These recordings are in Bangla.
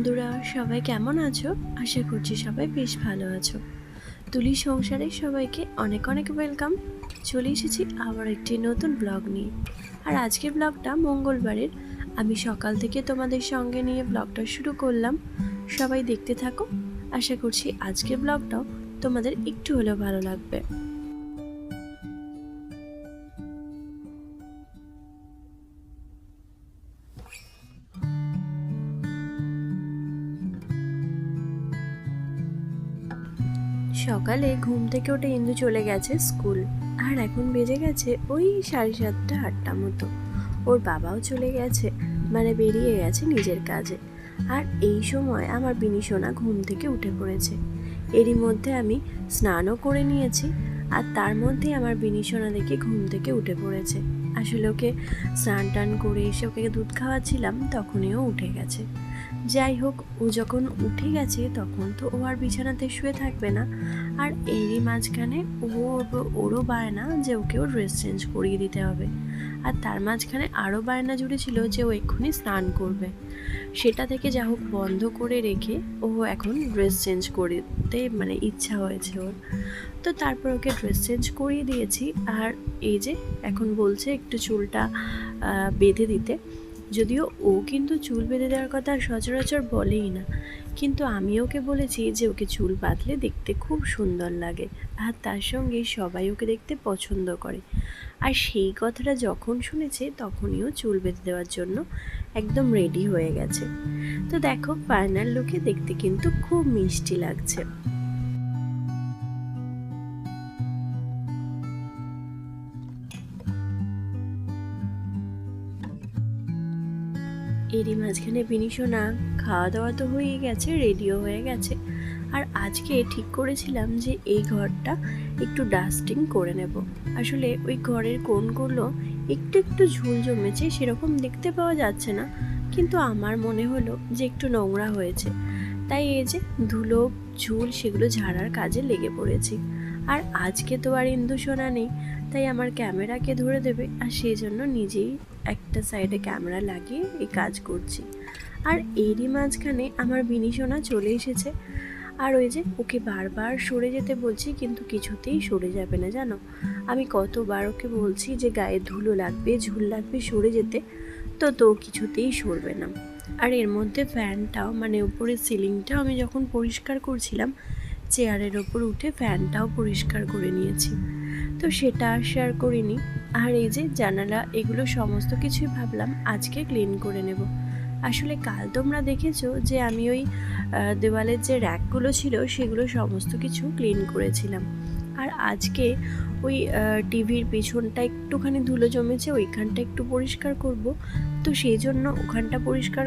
বন্ধুরা, সবাই কেমন আছো? আশা করছি সবাই বেশ ভালো আছো। তুলি সংসারে সবাইকে অনেক অনেক ওয়েলকাম। চলে এসেছি আবার একটি নতুন ব্লগ নিয়ে। আর আজকের ব্লগটা মঙ্গলবারের। আমি সকাল থেকে তোমাদের সঙ্গে নিয়ে ব্লগটা শুরু করলাম। সবাই দেখতে থাকো। আশা করছি আজকের ব্লগটাও তোমাদের একটু হলেও ভালো লাগবে। সকালে ঘুম থেকে উঠে ইন্দু চলে গেছে স্কুল। আর এখন বেজে গেছে ওই 7:30 8টা মতো। ওর বাবাও চলে গেছে, মানে বেরিয়ে গেছে নিজের কাজে। আর এই সময় আমার বিনি সোনা ঘুম থেকে উঠে পড়েছে। এরই মধ্যে আমি স্নানও করে নিয়েছি। আর তার মধ্যে আমার বিনি সোনা দেখে ঘুম থেকে উঠে পড়েছে। আসলে ওকে স্নান টান করে এসে ওকে দুধ খাওয়াচ্ছিলাম, তখনই ও উঠে গেছে। যাই হোক, ও যখন উঠে গেছে তখন তো ও আর বিছানাতে শুয়ে থাকবে না। আর এরই মাঝখানে ওরও বায়না যে ওকেও ড্রেস চেঞ্জ করিয়ে দিতে হবে। আর তার মাঝখানে আরও বায়না জুড়েছিল যে ও এক্ষুনি স্নান করবে। সেটা থেকে যা হোক বন্ধ করে রেখে ও এখন ড্রেস চেঞ্জ করতে ইচ্ছা হয়েছে ওর। তো তারপর ওকে ড্রেস চেঞ্জ করিয়ে দিয়েছি। আর এই যে এখন বলছে একটু চুলটা বেঁধে দিতে। যদিও ও কিন্তু চুল বেঁধে দেওয়ার কথা সচরাচর বলেই না, কিন্তু আমি ওকে বলেছি যে ওকে চুল বাঁধলে দেখতে খুব সুন্দর লাগে। আর তার সঙ্গে সবাই ওকে দেখতে পছন্দ করে। আর সেই কথাটা যখন শুনেছে তখনই ও চুল বেঁধে দেওয়ার জন্য একদম রেডি হয়ে গেছে। তো দেখো, ফাইনাল লুকে দেখতে কিন্তু খুব মিষ্টি লাগছে। এরই মাঝখানে বিনি সোনা খাওয়া দাওয়া তো হয়ে গেছে, রেডিও হয়ে গেছে। আর আজকে ঠিক করেছিলাম যে এই ঘরটা একটু ডাস্টিং করে নেব। আসলে ওই ঘরের কোণগুলো একটু একটু ঝুল জমেছে, সেরকম দেখতে পাওয়া যাচ্ছে না, কিন্তু আমার মনে হলো যে একটু নোংরা হয়েছে। তাই এই যে ধুলো ঝুল সেগুলো ঝাড়ার কাজে লেগে পড়েছি। আর আজকে তো আর ইন্দু সোনা নেই, তাই আমার ক্যামেরাকে ধরে দেবে, আর সেই জন্য নিজেই একটা সাইডে ক্যামেরা লাগিয়ে এই কাজ করছি। আর এরই মাঝখানে আমার বিনি সোনা চলে এসেছে। আর ওই যে ওকে বারবার সরে যেতে বলছি, কিন্তু কিছুতেই সরে যাবে না জানো। আমি কতবার ওকে বলছি যে গায়ে ধুলো লাগবে, ঝুল লাগবে, সরে যেতে, তো কিছুতেই সরবে না। আর এর মধ্যে ফ্যানটাও উপরে সিলিংটাও আমি যখন পরিষ্কার করছিলাম, চেয়ারের ওপর উঠে ফ্যানটাও পরিষ্কার করে নিয়েছি। তো সেটা আর শেয়ার করিনি। আর এই যে জানালা, এগুলো সমস্ত কিছুই ভাবলাম আজকে ক্লিন করে নেব। আসলে কাল তোমরা দেখেছো যে আমি ওই দেওয়ালের যে র্যাকগুলো ছিল সেগুলো সমস্ত কিছু ক্লিন করেছিলাম। আর আজকে ওই টিভির পেছনটা একটুখানি ধুলো জমেছে, ওইখানটা একটু পরিষ্কার করব। তো সেই জন্য ওখানটা পরিষ্কার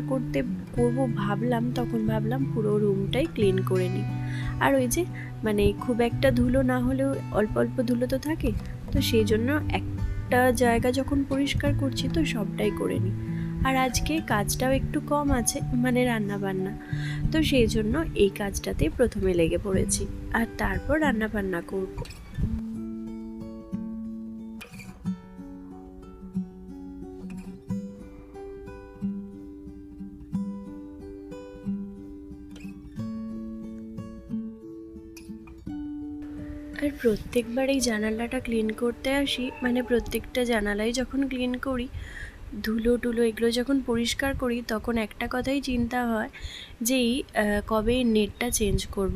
করব ভাবলাম, তখন ভাবলাম পুরো রুমটাই ক্লিন করে নিই। আর ওই যে খুব একটা ধুলো না হলেও অল্প অল্প ধুলো তো থাকে, তো সেই জন্য একটা জায়গা যখন পরিষ্কার করছি তো সবটাই করে নিই। আর আজকে কাজটাও একটু কম আছে, রান্না বান্না, তো সেই জন্য এই কাজটাতে প্রথমে লেগে পড়েছি। আর তারপর রান্না বান্না করব। আর প্রত্যেকবার এই জানালাটা ক্লিন করতে আসি, প্রত্যেকটা জানালাই যখন ক্লিন করি, ধুলো টুলো এগুলো যখন পরিষ্কার করি, তখন একটা কথাই চিন্তা হয় যে কবে নেটটা চেঞ্জ করব।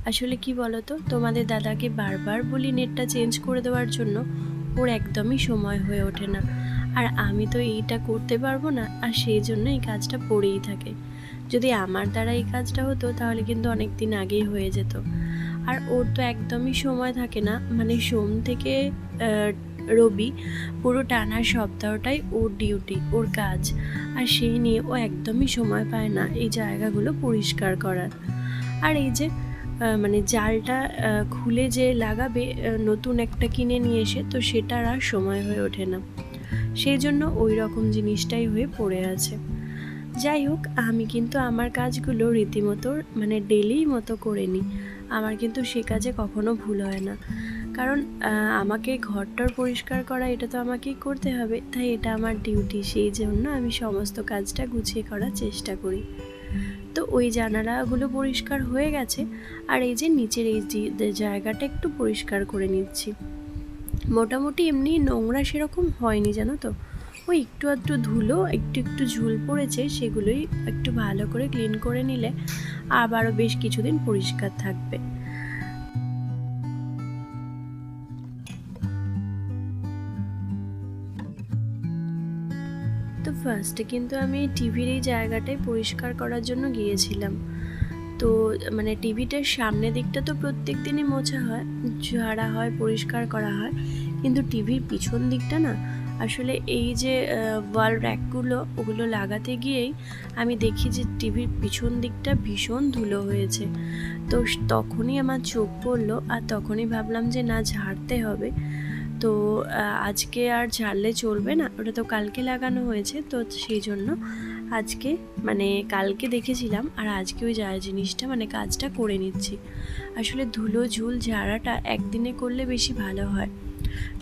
আসলে কি বলতো, তোমাদের দাদাকে বারবার বলি নেটটা চেঞ্জ করে দেওয়ার জন্য, ওর একদমই সময় হয়ে ওঠে না। আর আমি তো এইটা করতে পারবো না, আর সেই জন্য এই কাজটা পড়েই থাকে। যদি আমার দ্বারা এই কাজটা হতো তাহলে কিন্তু অনেক দিন আগেই হয়ে যেত। আর ওর তো একদমই সময় থাকে না, সোম থেকে রবি পুরো টানা সপ্তাহটাই ওর ডিউটি, ওর কাজ। আর সেই নিয়ে ও একদমই সময় পায় না এই জায়গাগুলো পরিষ্কার করার। আর এই যে জালটা খুলে যে লাগাবে নতুন একটা কিনে নিয়ে এসে, তো সেটার আর সময় হয়ে ওঠে না। সেই জন্য ওই রকম জিনিসটাই হয়ে পড়ে আছে। যাই হোক, আমি কিন্তু আমার কাজগুলো রীতিমতো ডেলির মতো করে নিই। আমার কিন্তু সে কাজে কখনো ভুল হয় না, কারণ আমাকে ঘরটার পরিষ্কার করা এটা তো আমাকেই করতে হবে, তাই এটা আমার ডিউটি। সেই জন্য আমি সমস্ত কাজটা গুছিয়ে করার চেষ্টা করি। তো ওই জানালাগুলো পরিষ্কার হয়ে গেছে, আর এই যে নিচের এই জায়গাটা একটু পরিষ্কার করে নিচ্ছি। মোটামুটি এমনি নোংরা সেরকম হয়নি জানো তো, ওই একটু আধটু ধুলো একটু একটু ঝুল পড়েছে, সেগুলোই একটু ভালো করে ক্লিন করে নিলে আবারও বেশ কিছুদিন পরিষ্কার থাকবে। তো ফার্স্টে কিন্তু আমি টিভির এই জায়গাটাই পরিষ্কার করার জন্য গিয়েছিলাম। তো মানে টিভিটার সামনের দিকটা তো প্রত্যেক দিনই মোছা হয়, ঝাড়া হয়, পরিষ্কার করা হয়, কিন্তু টিভির পিছন দিকটা না আসলে এই যে ওয়াল র্যাকগুলো ওগুলো লাগাতে গিয়েই আমি দেখি যে টিভির পিছন দিকটা ভীষণ ধুলো হয়েছে। তো তখনই আমার চোখ পড়লো, আর তখনই ভাবলাম যে না, ঝাড়তে হবে। তো আজকে আর ঝাড়লে চলবে না, ওটা তো কালকে লাগানো হয়েছে, তো সেই জন্য আজকে মানে কালকে দেখেছিলাম আর আজকে ওই জিনিসটা মানে কাজটা করে নিচ্ছি। আসলে ধুলো ঝুল ঝাড়াটা একদিনে করলে বেশি ভালো হয়,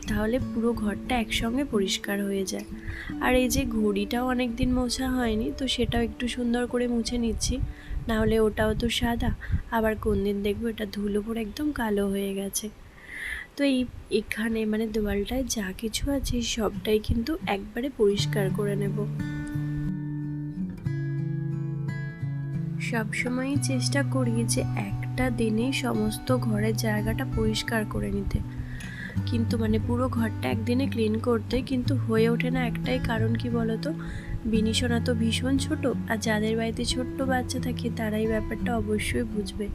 তাহলে পুরো ঘরটা একসঙ্গে পরিষ্কার হয়ে যায়। আর এই যে ঘড়িটাও অনেক দিন মোছা হয়নি, তো সেটাও একটু সুন্দর করে মুছে নিচ্ছি, নাহলে ওটাও তো সাদা, আবার কোন দিন দেখবো এটা ধুলো পড়ে একদম কালো হয়ে গেছে। তো এখানে মানে দেওয়ালটায় যা কিছু আছে সবটাই কিন্তু একবারে পরিষ্কার করে নেব। সবসময়ই চেষ্টা করি যে একটা দিনে সমস্ত ঘরের জায়গাটা পরিষ্কার করে নিতে, কিন্তু মানে পুরো ঘরটা একদিনে ক্লিন করতে কিন্তু হয়ে ওঠে না। একটাই কারণ কি বলতো, বিনিশোনা তো ভীষণ ছোট, আর যাদের বাড়িতে ছোট্ট বাচ্চা থাকে তারাই ব্যাপারটা অবশ্যই বুঝবে।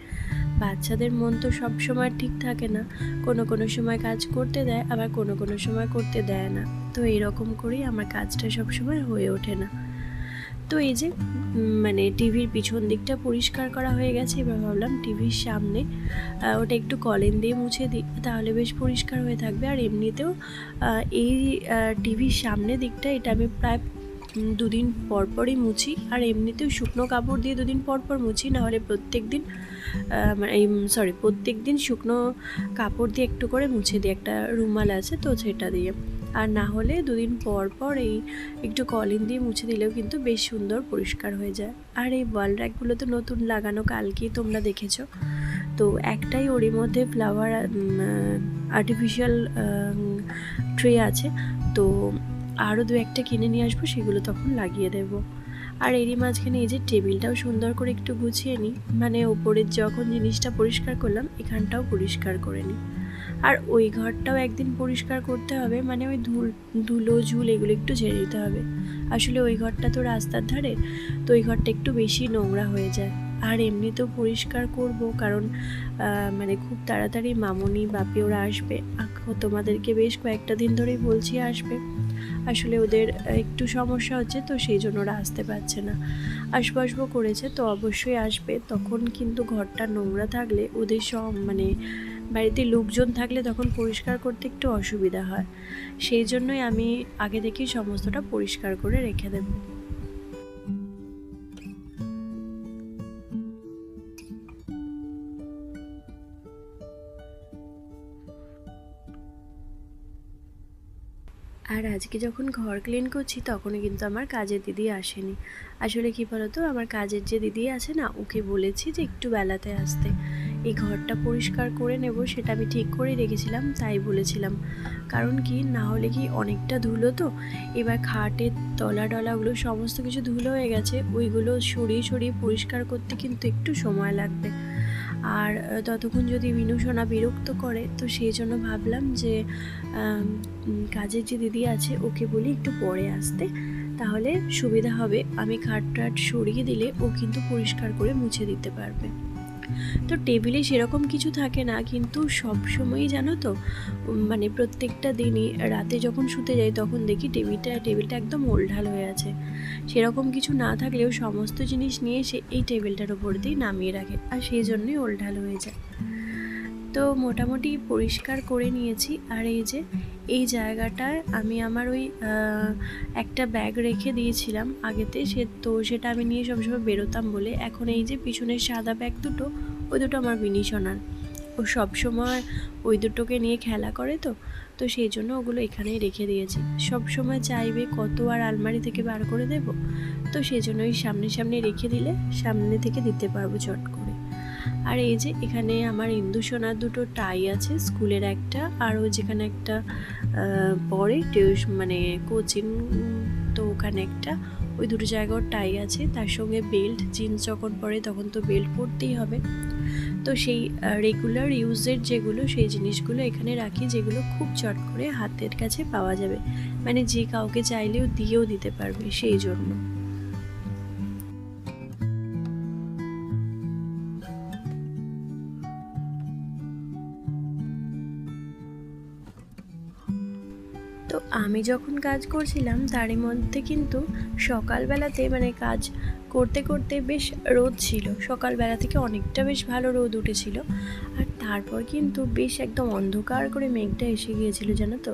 বাচ্চাদের মন তো সব সময় ঠিক থাকে না, কোনো কোনো সময় কাজ করতে দেয়, আবার কোনো কোনো সময় করতে দেয় না। তো এইরকম করেই আমার কাজটা সব সময় হয়ে ওঠে না। তো এই যে মানে টিভির পিছন দিকটা পরিষ্কার করা হয়ে গেছে, এবার ভাবলাম টিভির সামনে ওটা একটু কলিন দিয়ে মুছে দিই, তাহলে বেশ পরিষ্কার হয়ে থাকবে। আর এমনিতেও এই টিভির সামনে দিকটা এটা আমি প্রায় দুদিন পরপরই মুছি, আর এমনিতেও শুকনো কাপড় দিয়ে দুদিন পরপর মুছি, নাহলে প্রত্যেক দিন শুকনো কাপড় দিয়ে একটু করে মুছে দিই, একটা রুমাল আছে তো সেটা দিয়ে। আর না হলে দুদিন পর পর এই একটু কলিন দিয়ে মুছে দিলেও কিন্তু বেশ সুন্দর পরিষ্কার হয়ে যায়। আর এই ওয়াল র্যাকগুলো তো নতুন লাগানো, কালকেই তোমরা দেখেছো। তো একটাই ওরই মধ্যে ফ্লাওয়ার আর্টিফিশিয়াল ট্রে আছে, তো আরও দু একটা কিনে নিয়ে আসবো, সেগুলো তখন লাগিয়ে দেবো। আর এরই মাঝখানে এই যে টেবিলটাও সুন্দর করে একটু গুছিয়ে নিই, মানে ওপরের যখন জিনিসটা পরিষ্কার করলাম এখানটাও পরিষ্কার করে নিই। আর ওই ঘরটাও একদিন পরিষ্কার করতে হবে, মানে ওই ধুলো ঝুল এগুলো একটু ঝেড়ে দিতে হবে। আসলে ওই ঘরটা তো রাস্তার ধারে, তো ওই ঘরটা একটু বেশি নোংরা হয়ে যায়। আর এমনিতেও পরিষ্কার করব, কারণ মানে খুব তাড়াতাড়ি মামনি বাপি ওরা আসবে, তোমাদেরকে বেশ কয়েকটা দিন ধরেই বলছি আসবে। আসলে ওদের একটু সমস্যা হচ্ছে, তো সেই জন্য ওরা আসতে পারছে না। আসবো করেছে, তো অবশ্যই আসবে। তখন কিন্তু ঘরটা নোংরা থাকলে ওদের মানে বাড়িতে লোকজন থাকলে তখন পরিষ্কার করতে একটু অসুবিধা হয়, সেই জন্যই আমি আগে থেকেই সমস্তটা পরিষ্কার করে রেখে দেব। আর আজকে যখন ঘর ক্লিন করছি তখনই কিন্তু আমার কাজের দিদি আসেনি। আসলে কি বলতো, আমার কাজের যে দিদি আছে না, ওকে বলেছি যে একটু বেলাতে আসতে, এই ঘরটা পরিষ্কার করে নেব, সেটা আমি ঠিক করেই রেখেছিলাম, তাই বলেছিলাম। কারণ কি, না হলে কি অনেকটা ধুলো তো, এবার খাটের তলা ডলাগুলো সমস্ত কিছু ধুলো হয়ে গেছে, ওইগুলো সরিয়ে পরিষ্কার করতে কিন্তু একটু সময় লাগবে। আর ততক্ষণ যদি মিনু সোনা বিরক্ত করে, তো সেই জন্য ভাবলাম যে কাজের যে দিদি আছে ওকে বলি একটু পরে আসতে, তাহলে সুবিধা হবে। আমি খাট টাট সরিয়ে দিলে ও কিন্তু পরিষ্কার করে মুছে দিতে পারবে। তো টেবিলে সেরকম কিছু থাকে না, কিন্তু সব সময়ই জানো তো, মানে প্রত্যেকটা দিনই রাতে যখন শুতে যাই তখন দেখি টেবিলটা একদম ওলঢাল হয়ে আছে। সেরকম কিছু না থাকলেও সমস্ত জিনিস নিয়ে এসে এই টেবিলটার ওপর দিয়ে নামিয়ে রাখে, আর সেই জন্যই ওলঢাল হয়ে যায়। তো মোটামুটি পরিষ্কার করে নিয়েছি। আর এই যে এই জায়গাটায় আমি আমার ওই একটা ব্যাগ রেখে দিয়েছিলাম আগেতে, সেটা আমি নিয়ে সবসময় বেরোতাম বলে, এখন এই যে পিছনের সাদা ব্যাগ দুটো, ওই দুটো আমার বিনি সোনার। ও সবসময় ওই দুটোকে নিয়ে খেলা করে, তো তো সেই জন্য ওগুলো এখানেই রেখে দিয়েছি। সব সময় চাইবে কত আর আলমারি থেকে বার করে দেব, তো সেই জন্য ওই সামনে সামনে রেখে দিলে সামনে থেকে দিতে পারবো চট করে। আর এই যে এখানে আমার ইন্দু সোনার দুটো টাই আছে, স্কুলের একটা আর ও যেখানে একটা পড়ে মানে কোচিং, তো ওখানে একটা, ওই দুটো জায়গার টাই আছে, তার সঙ্গে বেল্ট, জিন্স যখন পরে তখন তো বেল্ট পরতেই হবে। তো সেই রেগুলার ইউজের যেগুলো সেই জিনিসগুলো এখানে রাখি, যেগুলো খুব চট করে হাতের কাছে পাওয়া যাবে, মানে যে কাউকে চাইলেও দিয়েও দিতে পারবে সেই জন্য। তো আমি যখন কাজ করছিলাম তারই মধ্যে কিন্তু সকালবেলাতে মানে কাজ করতে করতে বেশ রোদ ছিল, সকালবেলা থেকে অনেকটা বেশ ভালো রোদ উঠেছিল। আর তারপর কিন্তু বেশ একদম অন্ধকার করে মেঘটা এসে গিয়েছিল জানো তো।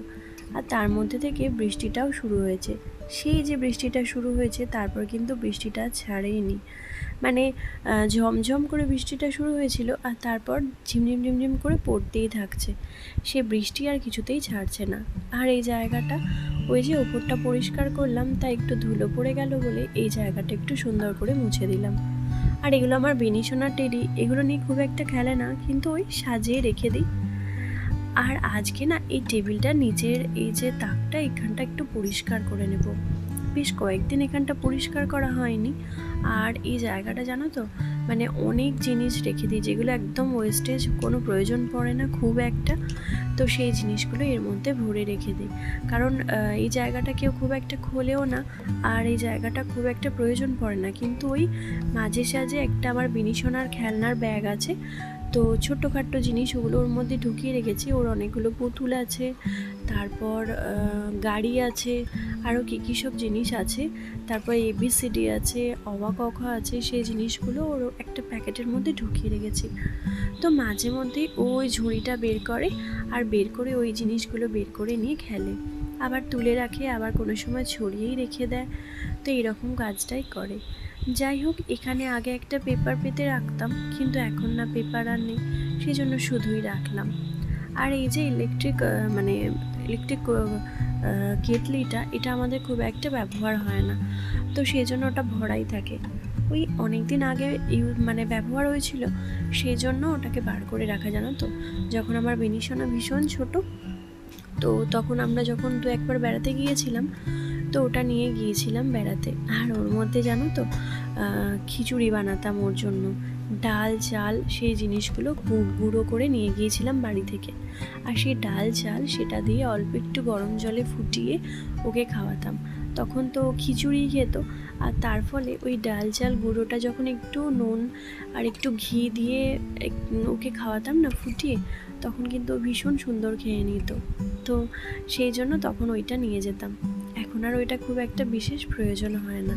আর তার মধ্যে থেকে বৃষ্টিটাও শুরু হয়েছে। সেই যে বৃষ্টিটা শুরু হয়েছে তারপর কিন্তু বৃষ্টিটা ছাড়েইনি, মানে ঝমঝম করে বৃষ্টিটা শুরু হয়েছিল আর তারপর ঝিমঝিম ঝিমঝিম করে পড়তেই থাকছে। সে বৃষ্টি আর কিছুতেই ছাড়ছে না। আর এই জায়গাটা ওই যে ওপরটা পরিষ্কার করলাম, তাই একটু ধুলো পড়ে গেল বলে এই জায়গাটা একটু সুন্দর করে মুছে দিলাম। আর এগুলো আমার বেনি সোনার টেডি, এগুলো নিয়ে খুব একটা খেলে না, কিন্তু ওই সাজিয়ে রেখে দিই। আর আজকে না এই টেবিলটার নিচের এই যে তাকটা এখানটা একটু পরিষ্কার করে নেব। বেশ কয়েকদিন এখানটা পরিষ্কার করা হয়নি। আর এই জায়গাটা জানো তো, মানে অনেক জিনিস রেখে দিই যেগুলো একদম ওয়েস্টেজ, কোনো প্রয়োজন পড়ে না খুব একটা, তো সেই জিনিসগুলো এর মধ্যে ভরে রেখে দিই। কারণ এই জায়গাটা কেউ খুব একটা খোলেও না, আর এই জায়গাটা খুব একটা প্রয়োজন পড়ে না, কিন্তু ওই মাঝে সাঝে একটা আমার বিনি সোনার খেলনার ব্যাগ আছে, তো ছোট্টখাট্টো জিনিস ওগুলো ওর মধ্যে ঢুকিয়ে রেখেছি। ওর অনেকগুলো পুতুল আছে, তারপর গাড়ি আছে, আরও কী কী সব জিনিস আছে, তারপর এবিসিডি আছে, অ আ ক খ আছে, সেই জিনিসগুলো ওর একটা প্যাকেটের মধ্যে ঢুকিয়ে রেখেছি। তো মাঝে মধ্যেই ও ওই ঝুড়িটা বের করে, আর বের করে ওই জিনিসগুলো বের করে নিয়ে খেলে, আবার তুলে রাখে, আবার কোনো সময় ছড়িয়েই রেখে দেয়, তো এরকম কাজটাই করে। যাই হোক, এখানে আগে একটা পেপার পেতে রাখতাম, কিন্তু এখন না পেপার আর নেই, সেই জন্য শুধুই রাখলাম। আর এই যে ইলেকট্রিক কেটলিটা, এটা আমাদের খুব একটা ব্যবহার হয় না, তো সেই জন্য ওটা ভরাই থাকে। ওই অনেক দিন আগে মানে ব্যবহার হয়েছিল, সেই জন্য ওটাকে বার করে রাখা, জানো তো। যখন আমার বেনি সোনা ভীষণ ছোট, তো তখন আমরা যখন দু একবার বেড়াতে গিয়েছিলাম, তো ওটা নিয়ে গিয়েছিলাম বেড়াতে। আর ওর মধ্যে জানো তো খিচুড়ি বানাতাম ওর জন্য, ডাল চাল সেই জিনিসগুলো গুঁড়ো করে নিয়ে গিয়েছিলাম বাড়ি থেকে। আর সেই ডাল চাল সেটা দিয়ে অল্প একটু গরম জলে ফুটিয়ে ওকে খাওয়াতাম। তখন তো খিচুড়ি খেত, আর তার ফলে ওই ডাল চাল গুঁড়োটা যখন একটু নুন আর একটু ঘি দিয়ে ওকে খাওয়াতাম না ফুটিয়ে, তখন কিন্তু ভীষণ সুন্দর খেয়ে নিত। তো সেই জন্য তখন ওইটা নিয়ে যেতাম। এখন আর ওইটা খুব একটা বিশেষ প্রয়োজন হয় না,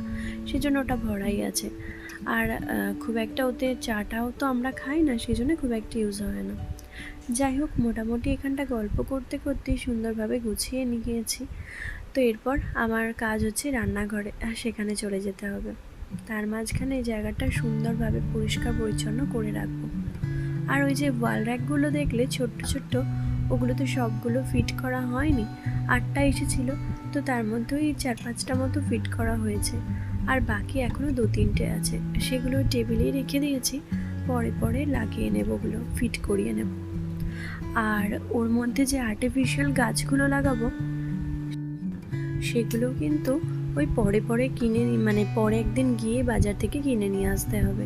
সেজন্য ওটা ভরাই আছে। আর খুব একটা ওতে চাটাও তো আমরা খাই না, সেই জন্য খুব একটা ইউজ হয় না। যাই হোক, মোটামুটি এখানটা গল্প করতে করতেই সুন্দরভাবে গুছিয়ে নিয়ে গিয়েছি। তো এরপর আমার কাজ হচ্ছে রান্নাঘরে, আর সেখানে চলে যেতে হবে। তার মাঝখানে এই জায়গাটা সুন্দরভাবে পরিষ্কার পরিচ্ছন্ন করে রাখবো। আর ওই যে ওয়াল র্যাকগুলো দেখলে ছোট্ট ছোট্ট, ওগুলো তো সবগুলো ফিট করা হয়নি, 8টা এসেছিল, তো তার মধ্যে ওই 4-5টা মতো ফিট করা হয়েছে, আর বাকি এখনও 2-3টে আছে, সেগুলো টেবিলেই রেখে দিয়েছি, পরে পরে লাগিয়ে নেব, ওগুলো ফিট করিয়ে নেব। আর ওর মধ্যে যে আর্টিফিশিয়াল গাছগুলো লাগাবো, সেগুলো কিন্তু ওই পরে পরে মানে পরে একদিন গিয়ে বাজার থেকে কিনে নিয়ে আসতে হবে।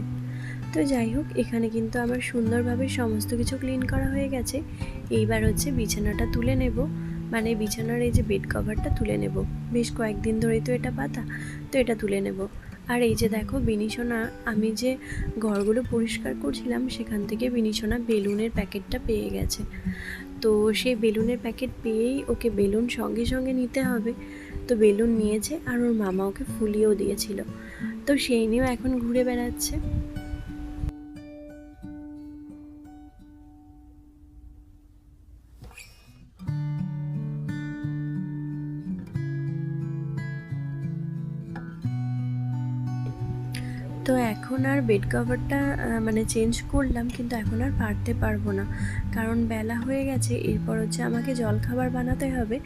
তো যাই হোক, এখানে কিন্তু আমার সুন্দরভাবে সমস্ত কিছু ক্লিন করা হয়ে গেছে। এইবার হচ্ছে বিছানাটা তুলে নেব, মানে বিছানার এই যে বেড কভারটা তুলে নেব। বেশ কয়েকদিন ধরেই তো এটা পাতা, তো এটা তুলে নেব। আর এই যে দেখো, বিনিসোনা, আমি যে ঘরগুলো পরিষ্কার করছিলাম সেখান থেকে বিনিসোনা বেলুনের প্যাকেটটা পেয়ে গেছে। তো সেই বেলুনের প্যাকেট পেয়েই ওকে বেলুন সঙ্গে সঙ্গে নিতে হবে, তো বেলুন নিয়েছে, আর ওর মামা ওকে ফুলিয়েও দিয়েছিল, তো সেই নিয়েও এখন ঘুরে বেড়াচ্ছে। তো এখন এখন আর বেড কভারটা মানে চেঞ্জ করলাম, কিন্তু এখন আর পারতে পারবো না, কারণ বেলা হয়ে গেছে। এরপর হচ্ছে আমাকে জলখাবার বানাতে হবে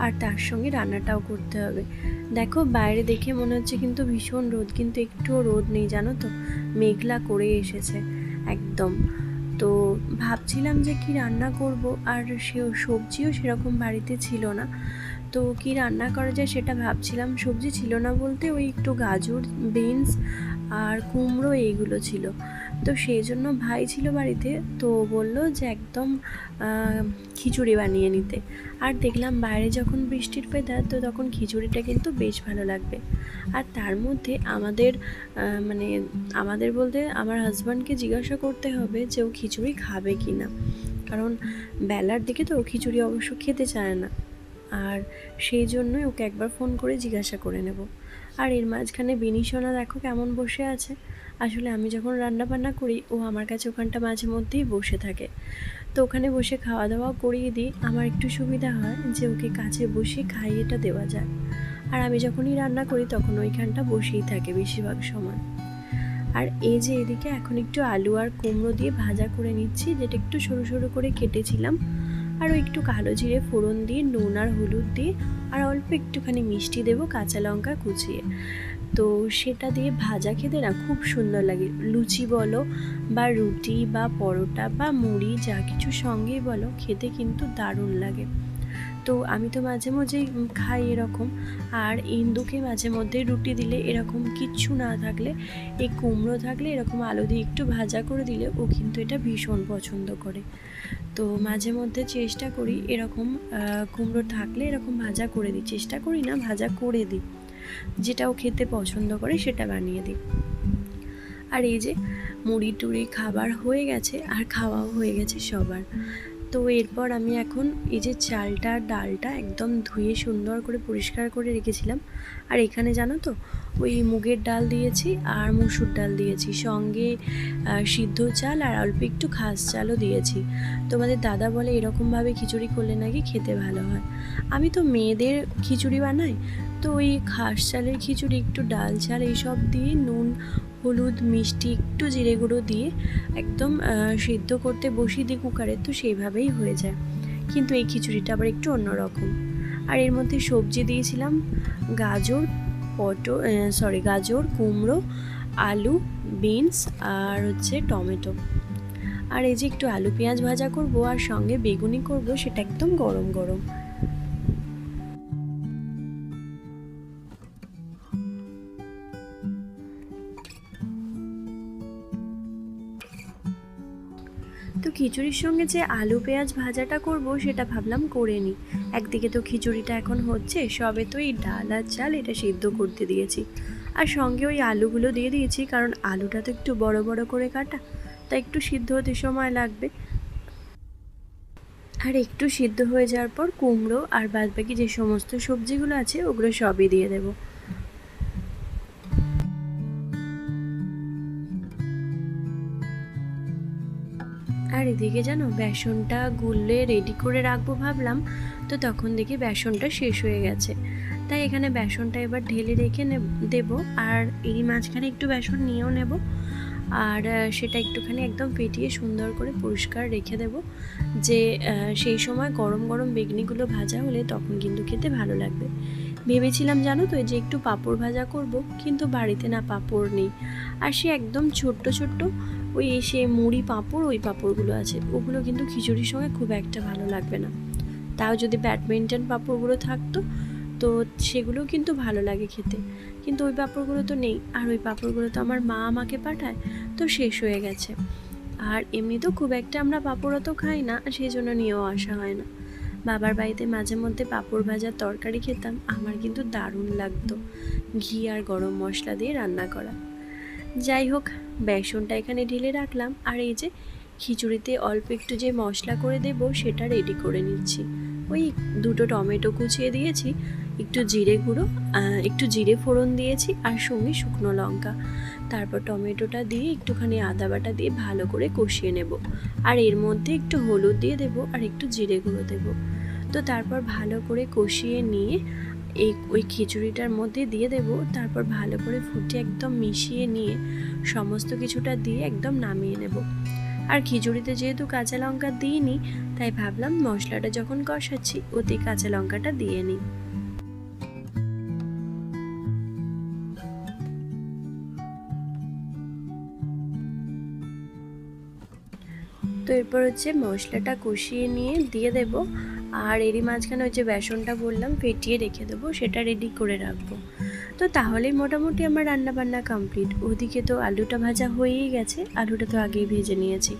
আর তার সঙ্গে রান্নাটাও করতে হবে। দেখো বাইরে দেখে মনে হচ্ছে কিন্তু ভীষণ রোদ, কিন্তু একটুও রোদ নেই জানো তো, মেঘলা করে এসেছে একদম। তো ভাবছিলাম যে কি রান্না করব, আর সবজিও সেরকম বাড়িতে ছিল না, তো কি রান্না করা যায় সেটা ভাবছিলাম। সবজি ছিল না বলতে ওই একটু গাজর, বিনস আর কুমড়ো এইগুলো ছিল। তো সেই জন্য ভাই ছিল বাড়িতে, তো বলল যে একদম খিচুড়ি বানিয়ে নিতে। আর দেখলাম বাইরে যখন বৃষ্টির ওয়েদার, তো তখন খিচুড়িটা কিন্তু বেশ ভালো লাগবে। আর তার মধ্যে মানে আমাদের বলতে আমার হাজব্যান্ডকে জিজ্ঞাসা করতে হবে যে ও খিচুড়ি খাবে কি না, কারণ বেলার দিকে তো ও খিচুড়ি অবশ্য খেতে চায় না, আর সেই জন্যই ওকে একবার ফোন করে জিজ্ঞাসা করে নেব। আর এর মাঝখানে বিনিশোনা দেখো কেমন বসে আছে। আসলে আমি যখন রান্না বান্না করি ও আমার কাছে ওখানটা মাঝে মধ্যেই বসে থাকে, তো ওখানে বসে খাওয়া দাওয়া করিয়ে দিই। আমার একটু সুবিধা হয় যে ওকে কাছে বসে খাইয়েটা দেওয়া যায়, আর আমি যখনই রান্না করি তখন ওইখানটা বসেই থাকে বেশিরভাগ সময়। আর এই যে এদিকে এখন একটু আলু আর কুমড়ো দিয়ে ভাজা করে নিচ্ছি, যেটা একটু সরু সরু করে কেটেছিলাম। আর ওই একটু কালো জিরে ফোড়ন দিয়ে নুন আর হলুদ দিয়ে আর অল্প একটুখানি মিষ্টি দেবো, কাঁচা লঙ্কা কুচিয়ে। তো সেটা দিয়ে ভাজা খেতে না খুব সুন্দর লাগে, লুচি বলো বা রুটি বা পরোটা বা মুড়ি যা কিছু সঙ্গেই বলো, খেতে কিন্তু দারুণ লাগে। তো আমি তো মাঝে মাঝেই খাই এরকম। আর ইন্দুকে মাঝে মধ্যে রুটি দিলে এরকম কিচ্ছু না থাকলে, এই কুমড়ো থাকলে এরকম আলু দিয়ে একটু ভাজা করে দিলে ও কিন্তু এটা ভীষণ পছন্দ করে। তো মাঝে মধ্যে চেষ্টা করি এরকম কুমড়ো থাকলে এরকম ভাজা করে দিই, চেষ্টা করি না, ভাজা করে দিই, যেটা ও খেতে পছন্দ করে সেটা বানিয়ে দিই। আর এই যে মুড়ি টুড়ি খাবার হয়ে গেছে আর খাওয়াও হয়ে গেছে সবার। তো এরপর আমি এখন এই যে চালটা ডালটা একদম ধুয়ে সুন্দর করে পরিষ্কার করে রেখেছিলাম। আর এখানে জানো তো ওই মুগের ডাল দিয়েছি আর মুসুর ডাল দিয়েছি, সঙ্গে সিদ্ধ চাল আর অল্প একটু খাস চালও দিয়েছি। তোমাদের দাদা বলে এরকমভাবে খিচুড়ি করলে নাকি খেতে ভালো হয়। আমি তো মেয়েদের খিচুড়ি বানাই, তো ওই খাস চালের খিচুড়ি একটু ডাল চাল এইসব দিয়ে নুন হলুদ মিষ্টি একটু জিরে গুঁড়ো দিয়ে একদম সিদ্ধ করতে বসিয়ে দিই কুকারে, তো সেইভাবেই হয়ে যায়। কিন্তু এই খিচুড়িটা আবার একটু অন্যরকম। আর এর মধ্যে সবজি দিয়েছিলাম গাজর, গাজর কুমড়ো আলু বিনস আর হচ্ছে টমেটো। আর এই যে একটু আলু পেঁয়াজ ভাজা করব আর সঙ্গে বেগুনি করব, সেটা একদম গরম গরম। তো খিচুড়ির সঙ্গে যে আলু পেঁয়াজ ভাজাটা করব সেটা ভাবলাম করে নিই। একদিকে তো খিচুড়িটা এখন হচ্ছে, সবে তো এই ডাল আর চাল এটা সিদ্ধ করতে দিয়েছি, আর সঙ্গে ওই আলুগুলো দিয়ে দিয়েছি, কারণ আলুটা তো একটু বড় বড় করে কাটা, তাই একটু সিদ্ধ হতে সময় লাগবে। আর একটু সিদ্ধ হয়ে যাওয়ার পর কুমড়ো আর বাদবাকি যে সমস্ত সবজিগুলো আছে ওগুলো সবই দিয়ে দেবো। আর এদিকে জানো বেসনটা গুললে রেডি করে রাখবো ভাবলাম, তো তখন দেখি বেসনটা শেষ হয়ে গেছে। তাই এখানে বেসনটা এবার ঢেলে রেখে দেবো, আর এই মাঝখানে একটু বেসন নিয়েও নেব, আর সেটা একটুখানি একদম ফেটিয়ে সুন্দর করে পরিষ্কার রেখে দেব, যে সেই সময় গরম গরম বেগনিগুলো ভাজা হলে তখন কিন্তু খেতে ভালো লাগবে। ভেবেছিলাম জানো তো যে একটু পাঁপড় ভাজা করব, কিন্তু বাড়িতে না পাঁপড় নেই, আর সে একদম ছোট্ট ছোট্ট ওই সে মুড়ি পাঁপড়, ওই পাঁপড়গুলো আছে, ওগুলো কিন্তু খিচুড়ির সঙ্গে খুব একটা ভালো লাগবে না। তাও যদি ব্যাডমিন্টন পাঁপড়গুলো থাকতো তো সেগুলোও কিন্তু ভালো লাগে খেতে, কিন্তু ওই পাঁপড়গুলো তো নেই, আর ওই পাঁপড়গুলো তো আমার মা আমাকে পাঠায়, তো শেষ হয়ে গেছে। আর এমনি তো খুব একটা আমরা পাঁপড়ও তো খাই না, সেই জন্য নিয়েও আসা হয় না। বাবার বাড়িতে মাঝে মধ্যে পাঁপড় ভাজার তরকারি খেতাম, আমার কিন্তু দারুণ লাগতো, ঘি আর গরম মশলা দিয়ে রান্না করা। যাই হোক, বেসনটা এখানে ঢেলে রাখলাম, আর এই যে খিচুড়িতে অল্প একটু যে মশলা করে দেব সেটা রেডি করে নিচ্ছি। ওই দুটো টমেটো কুচিয়ে দিয়েছি, একটু জিরে গুঁড়ো, একটু জিরে ফোড়ন দিয়েছি আর সঙ্গে শুকনো লঙ্কা। তারপর টমেটোটা দিয়ে একটুখানি আদা বাটা দিয়ে ভালো করে কষিয়ে নেব, আর এর মধ্যে একটু হলুদ দিয়ে দেব আর একটু জিরে গুঁড়ো দেব। তো তারপর ভালো করে কষিয়ে নিয়ে ওই খিচুড়িটার মধ্যে দিয়ে দেব। তারপর ভালো করে ফুটে একদম মিশিয়ে নিয়ে সমস্ত কিছুটা দিয়ে একদম নামিয়ে নেব। আর খিচুড়িতে যেহেতু কাঁচা লঙ্কা দিইনি, তাই ভাবলাম মশলাটা যখন কষাচ্ছি ওতে কাঁচা লঙ্কাটা দিয়ে নিই। তো এরপর হচ্ছে মশলাটা কষিয়ে নিয়ে দিয়ে দেব। আর এরই মাঝখানে ওই যে বেসনটা বললাম ফেটিয়ে রেখে দেবো, সেটা রেডি করে রাখবো। তো তাহলেই মোটামুটি আমার রান্নাবান্না কমপ্লিট। ওদিকে তো আলুটা ভাজা হয়েই গেছে, আলুটা তো আগেই ভেজে নিয়েছি।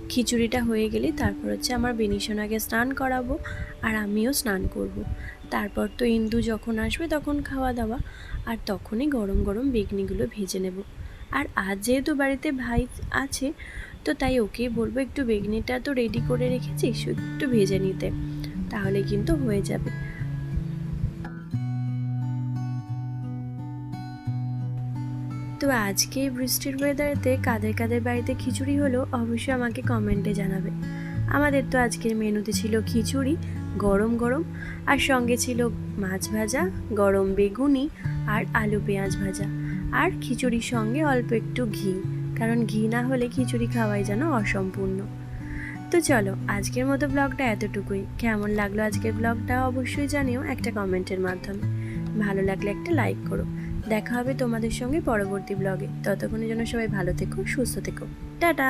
খিচুড়িটা হয়ে গেলে তারপর হচ্ছে আমার বিনিশোনাকে স্নান করাবো আর আমিও স্নান করব। তারপর তো ইন্দু যখন আসবে তখন খাওয়া দাওয়া, আর তখনই গরম গরম বেগনিগুলো ভেজে নেব। আর আজ যেহেতু বাড়িতে ভাই আছে, তো তাই ওকেই বলবো একটু বেগনিটা তো রেডি করে রেখেছিস, একটু ভেজে নিতে, তাহলে কিন্তু হয়ে যাবে। তো আজকে বৃষ্টির ওয়েদারেতে কাদের কাদের বাড়িতে খিচুড়ি হলো অবশ্যই আমাকে কমেন্টে জানাবে। আমাদের তো আজকের মেনুতে ছিল খিচুড়ি গরম গরম, আর সঙ্গে ছিল মাছ ভাজা, গরম বেগুনি আর আলু পেঁয়াজ ভাজা, আর খিচুড়ির সঙ্গে অল্প একটু ঘি, কারণ ঘি না হলে খিচুড়ি খাওয়াই যেন অসম্পূর্ণ। তো চলো আজকের মতো ব্লগটা এতটুকুই। কেমন লাগলো আজকের ব্লগটা অবশ্যই জানিও একটা কমেন্টের মাধ্যমে। ভালো লাগলে একটা লাইক করো। দেখা হবে তোমাদের সঙ্গে পরবর্তী ব্লগে। ততক্ষণের জন্য সবাই ভালো থেকো, সুস্থ থেকো। টাটা।